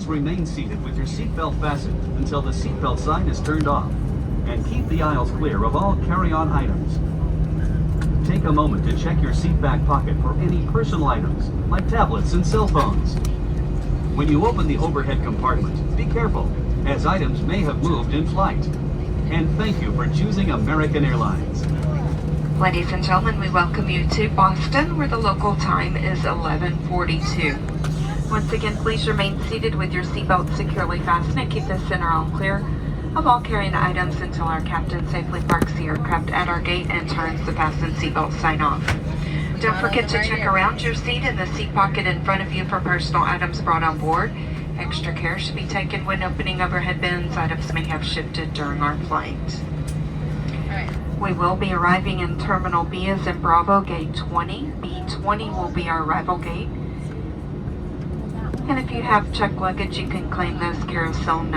remain seated with your seatbelt fastened until the seatbelt sign is turned off. And keep the aisles clear of all carry-on items. Take a moment to check your seat back pocket for any personal items, like tablets and cell phones. When you open the overhead compartment, be careful, as items may have moved in flight. And thank you for choosing American Airlines. Ladies and gentlemen, we welcome you to Boston, where the local time is 11:42. Once again, please remain seated with your seatbelt securely fastened and keep the center aisle clear of all carrying items until our captain safely parks the aircraft at our gate and turns the fasten seatbelt sign off. Don't forget to check around your seat and the seat pocket in front of you for personal items brought on board. Extra care should be taken when opening overhead bins. Items may have shifted during our flight. We will be arriving in Terminal B as in Bravo, Gate 20. B20 will be our arrival gate. And if you have checked luggage, you can claim those carousel numbers.